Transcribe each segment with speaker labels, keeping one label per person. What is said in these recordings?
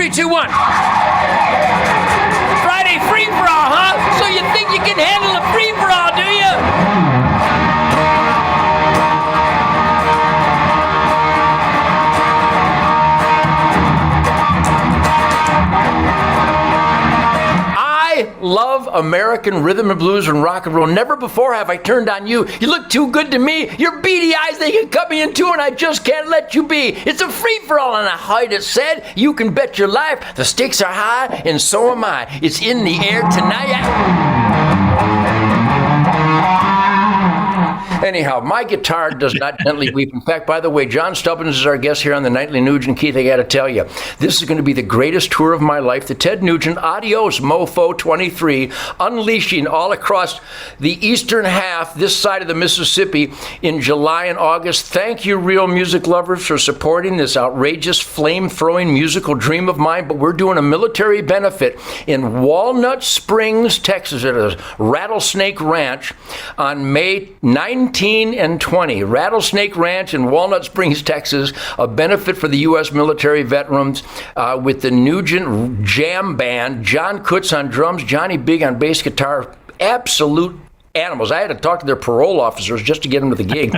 Speaker 1: 3, 2, 1. Friday free-for-all, huh? So you think you can handle a free-for-all, do you? I love American rhythm and blues and rock and roll. Never before have I turned on you. You look too good to me. Your beady eyes, they can cut me in two, and I just can't let you be. It's a free-for-all, and I heard it said, you can bet your life the stakes are high, and so am I. It's in the air tonight. Anyhow, my guitar does not gently weep. In fact, by the way, John Stubbins is our guest here on the Nightly Nugent. Keith, I got to tell you, this is going to be the greatest tour of my life. The Ted Nugent Adios Mofo 23, unleashing all across the eastern half, this side of the Mississippi, in July and August. Thank you, real music lovers, for supporting this outrageous, flame-throwing musical dream of mine. But we're doing a military benefit in Walnut Springs, Texas, at a Rattlesnake Ranch on May 19 and 20. Rattlesnake Ranch in Walnut Springs, Texas, a benefit for the U.S. military veterans with the Nugent Jam Band, John Kutz on drums, Johnny Big on bass guitar, absolute animals. I had to talk to their parole officers just to get them to the gig.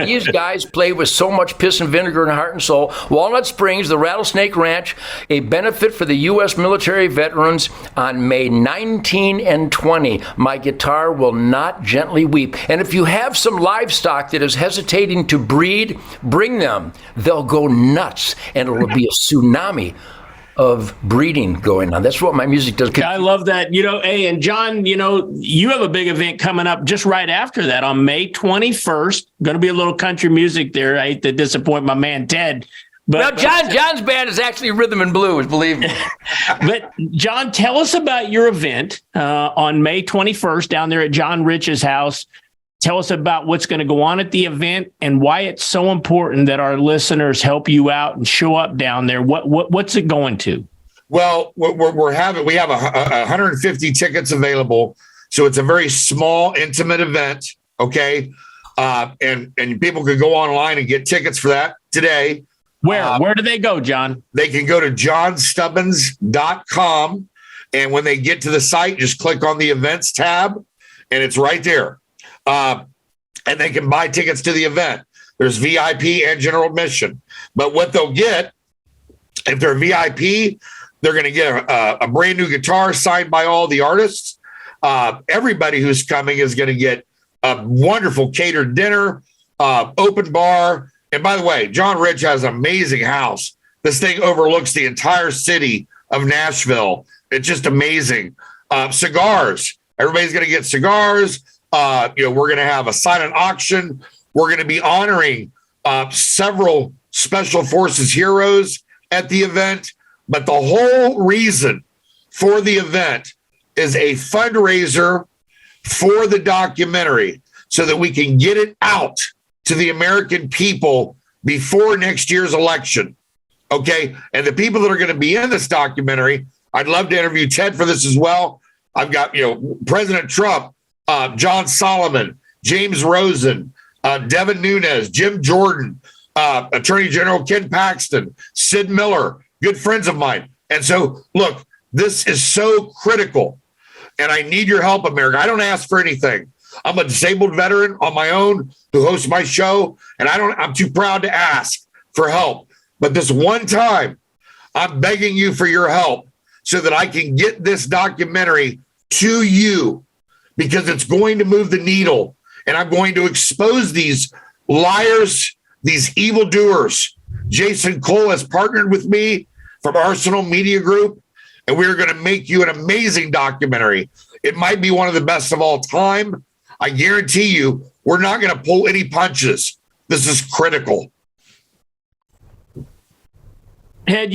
Speaker 1: These guys play with so much piss and vinegar and heart and soul. Walnut Springs, the Rattlesnake Ranch, a benefit for the U.S. military veterans on May 19 and 20. My guitar will not gently weep. And if you have some livestock that is hesitating to breed, bring them. They'll go nuts, and it'll be a tsunami of breeding going on. That's what my music does.
Speaker 2: I love that. Hey, and John, you have a big event coming up just right after that on May 21st. Going to be a little country music there. I hate to disappoint my man, Ted. But
Speaker 1: John's band is actually rhythm and blues, believe me.
Speaker 2: But John, tell us about your event on May 21st down there at John Rich's house. Tell us about what's going to go on at the event and why it's so important that our listeners help you out and show up down there. What's it going to?
Speaker 3: Well, we have 150 tickets available, so it's a very small, intimate event. Okay, and people can go online and get tickets for that today.
Speaker 2: Where do they go, John?
Speaker 3: They can go to johnstubbins.com, and when they get to the site, just click on the events tab, and it's right there. And they can buy tickets to the event. There's VIP and general admission. But what they'll get, if they're VIP, they're going to get a brand new guitar signed by all the artists. Everybody who's coming is going to get a wonderful catered dinner, open bar. And by the way, John Rich has an amazing house. This thing overlooks the entire city of Nashville. It's just amazing. Cigars. Everybody's going to get cigars. We're going to have a silent auction. We're going to be honoring several Special Forces heroes at the event. But the whole reason for the event is a fundraiser for the documentary so that we can get it out to the American people before next year's election. Okay. And the people that are going to be in this documentary, I'd love to interview Ted for this as well. I've got, President Trump, John Solomon, James Rosen, Devin Nunes, Jim Jordan, Attorney General Ken Paxton, Sid Miller, good friends of mine. And so, look, this is so critical, and I need your help, America. I don't ask for anything. I'm a disabled veteran on my own who hosts my show, and I'm too proud to ask for help. But this one time, I'm begging you for your help so that I can get this documentary to you, because it's going to move the needle, and I'm going to expose these liars, these evildoers. Jason Cole has partnered with me from Arsenal Media Group, and we're going to make you an amazing documentary. It might be one of the best of all time. I guarantee you, we're not going to pull any punches. This is critical.
Speaker 2: Ed,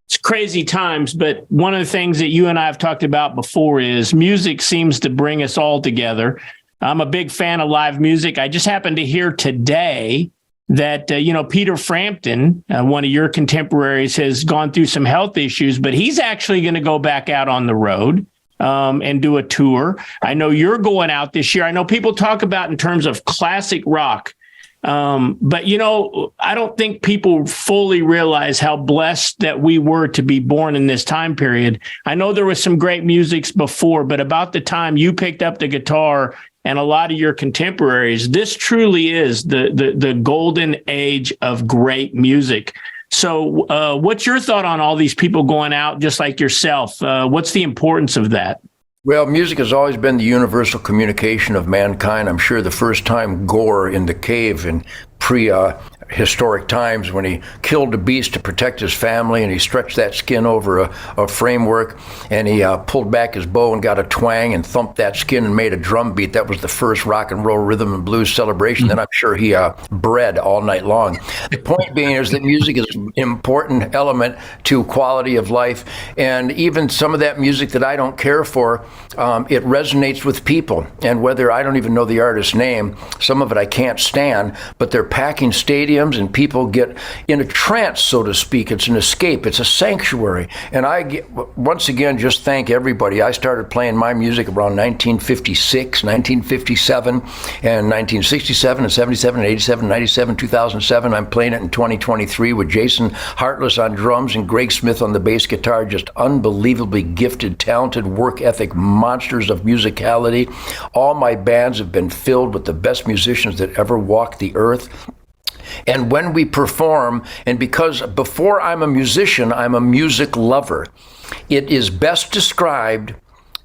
Speaker 2: it's crazy times, but one of the things that you and I have talked about before is music seems to bring us all together. I'm a big fan of live music. I just happened to hear today that, Peter Frampton, one of your contemporaries, has gone through some health issues, but he's actually going to go back out on the road and do a tour. I know you're going out this year. I know people talk about in terms of classic rock. But, I don't think people fully realize how blessed that we were to be born in this time period. I know there was some great musics before, but about the time you picked up the guitar and a lot of your contemporaries, this truly is the golden age of great music. So what's your thought on all these people going out just like yourself? What's the importance of that?
Speaker 1: Well, music has always been the universal communication of mankind. I'm sure the first time Gore in the cave in prehistoric times when he killed a beast to protect his family and he stretched that skin over a framework and he pulled back his bow and got a twang and thumped that skin and made a drum beat. That was the first rock and roll rhythm and blues celebration. Then I'm sure he bred all night long. The point being is that music is an important element to quality of life, and even some of that music that I don't care for, it resonates with people. And whether I don't even know the artist's name, some of it I can't stand, but they're packing stadiums and people get in a trance, so to speak. It's an escape. It's a sanctuary. And I, once again, just thank everybody. I started playing my music around 1956, 1957, and 1967, and 77, and 87, 97, 2007. I'm playing it in 2023 with Jason Hartless on drums and Greg Smith on the bass guitar. Just unbelievably gifted, talented, work ethic monsters of musicality. All my bands have been filled with the best musicians that ever walked the earth. And when we perform, and because before I'm a musician, I'm a music lover, it is best described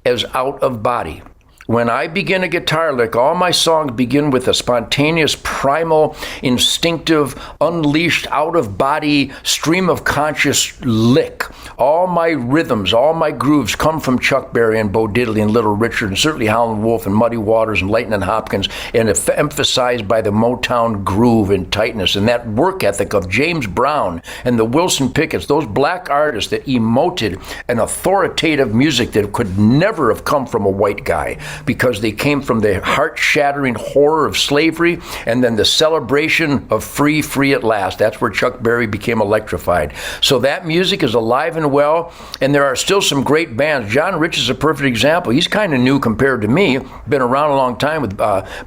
Speaker 1: as out of body. When I begin a guitar lick, all my songs begin with a spontaneous, primal, instinctive, unleashed, out-of-body, stream of conscious lick. All my rhythms, all my grooves come from Chuck Berry and Bo Diddley and Little Richard, and certainly Howlin' Wolf and Muddy Waters and Lightnin' Hopkins, and emphasized by the Motown groove and tightness and that work ethic of James Brown and the Wilson Pickett's, those black artists that emoted an authoritative music that could never have come from a white guy, because they came from the heart-shattering horror of slavery and then the celebration of free at last. That's where Chuck Berry became electrified. So that music is alive and well, and there are still some great bands. John Rich is a perfect example. He's kind of new compared to me, been around a long time with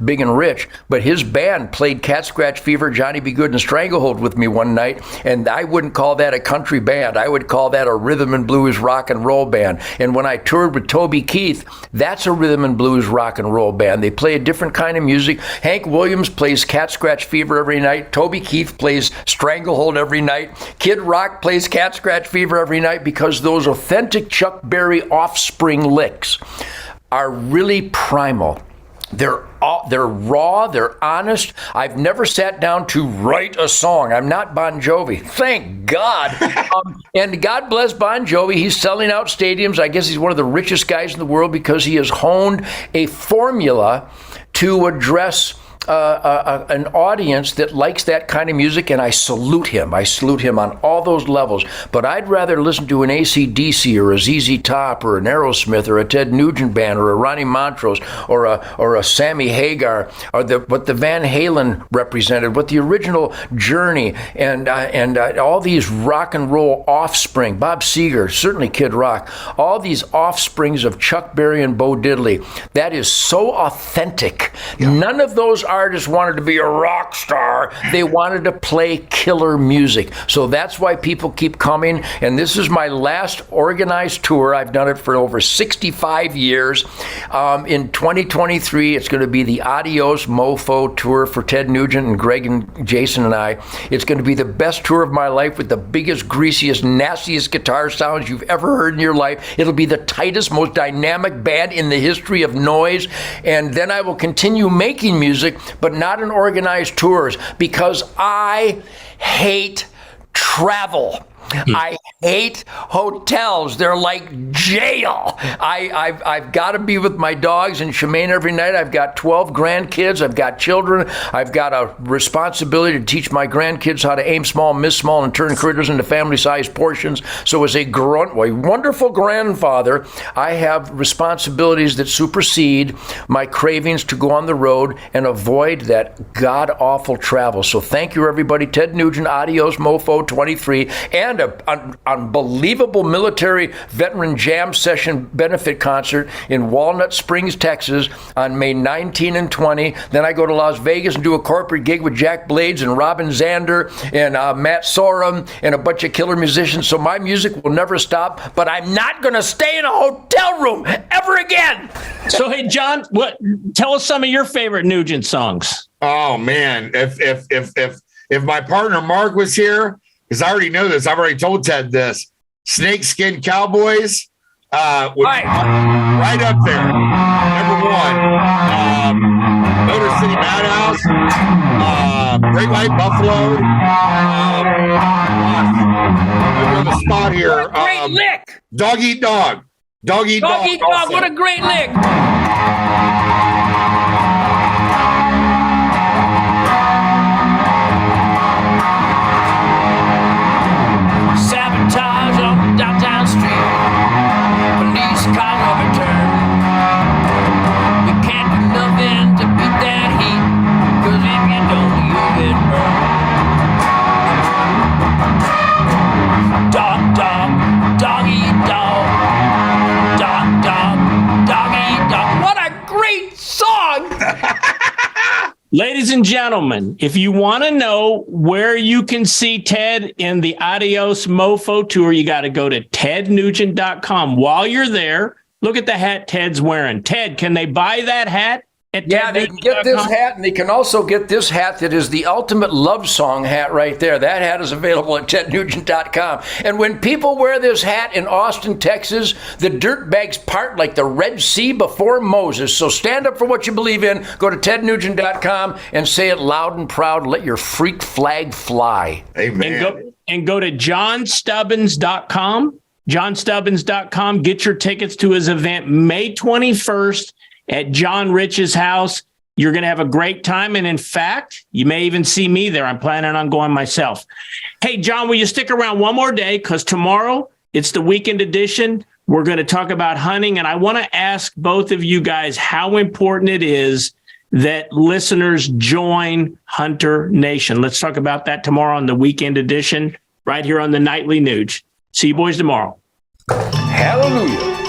Speaker 1: Big and Rich, but his band played Cat Scratch Fever, Johnny B. Good, and Stranglehold with me one night, and I wouldn't call that a country band. I would call that a rhythm and blues rock and roll band. And when I toured with Toby Keith, that's a rhythm and blues rock and roll band. They play a different kind of music. Hank Williams plays Cat Scratch Fever every night. Toby Keith plays Stranglehold every night. Kid Rock plays Cat Scratch Fever every night, because those authentic Chuck Berry offspring licks are really primal. They're raw, they're honest. I've never sat down to write a song. I'm not Bon Jovi, thank God. And God bless Bon Jovi. He's selling out stadiums. I guess he's one of the richest guys in the world because he has honed a formula to address an audience that likes that kind of music, and I salute him. I salute him on all those levels. But I'd rather listen to an AC/DC or a ZZ Top or an Aerosmith or a Ted Nugent band or a Ronnie Montrose or a Sammy Hagar or what the Van Halen represented, what the original Journey and all these rock and roll offspring, Bob Seger, certainly Kid Rock, all these offsprings of Chuck Berry and Bo Diddley. That is so authentic. Yeah. None of those artists wanted to be a rock star. They wanted to play killer music. So that's why people keep coming. And this is my last organized tour. I've done it for over 65 years. In 2023, it's going to be the Adios Mofo tour for Ted Nugent and Greg and Jason and I. It's going to be the best tour of my life with the biggest, greasiest, nastiest guitar sounds you've ever heard in your life. It'll be the tightest, most dynamic band in the history of noise. And then I will continue making music, but not in organized tours, because I hate travel. I hate hotels. They're like jail. I've got to be with my dogs in Shemaine every night. I've got 12 grandkids. I've got children. I've got a responsibility to teach my grandkids how to aim small, miss small, and turn critters into family-sized portions. So as a wonderful grandfather, I have responsibilities that supersede my cravings to go on the road and avoid that god-awful travel. So thank you, everybody. Ted Nugent, Adios Mofo 23. And band, an unbelievable military veteran jam session benefit concert in Walnut Springs, Texas on May 19 and 20. Then I go to Las Vegas and do a corporate gig with Jack Blades and Robin Zander and Matt Sorum and a bunch of killer musicians. So my music will never stop, but I'm not going to stay in a hotel room ever again.
Speaker 2: So, hey, John, tell us some of your favorite Nugent songs.
Speaker 3: Oh man, if my partner Mark was here, because I already know this, I've already told Ted this. Snakeskin Cowboys would be right up there. Number one, Motor City Madhouse, Great White Buffalo. Over on the spot here.
Speaker 1: Great lick.
Speaker 3: Dog Eat Dog. Dog Eat Dog.
Speaker 1: Dog Eat Dog. What a great lick. Sabotage on downtown street. Police cars overturned. You can't do nothing to beat that heat. 'Cause if you don't, you'll get burned. Dog, dog, dog eat dog. Dog, dog, dog eat dog. What a great song!
Speaker 2: Ladies and gentlemen, if you want to know where you can see Ted in the Adios Mofo tour, you got to go to tednugent.com. While you're there, look at the hat Ted's wearing. Ted, can they buy that hat?
Speaker 1: Yeah, they can get this hat, and they can also get this hat that is the ultimate love song hat right there. That hat is available at tednugent.com. And when people wear this hat in Austin, Texas, the dirtbags part like the Red Sea before Moses. So stand up for what you believe in. Go to tednugent.com and say it loud and proud. Let your freak flag fly.
Speaker 3: Amen.
Speaker 2: And go to johnstubbins.com. johnstubbins.com. Get your tickets to his event May 21st. At John Rich's house. You're going to have a great time. And in fact, you may even see me there. I'm planning on going myself. Hey, John, will you stick around one more day? Because tomorrow it's the weekend edition. We're going to talk about hunting. And I want to ask both of you guys how important it is that listeners join Hunter Nation. Let's talk about that tomorrow on the weekend edition right here on the Nightly Nuge. See you boys tomorrow.
Speaker 1: Hallelujah.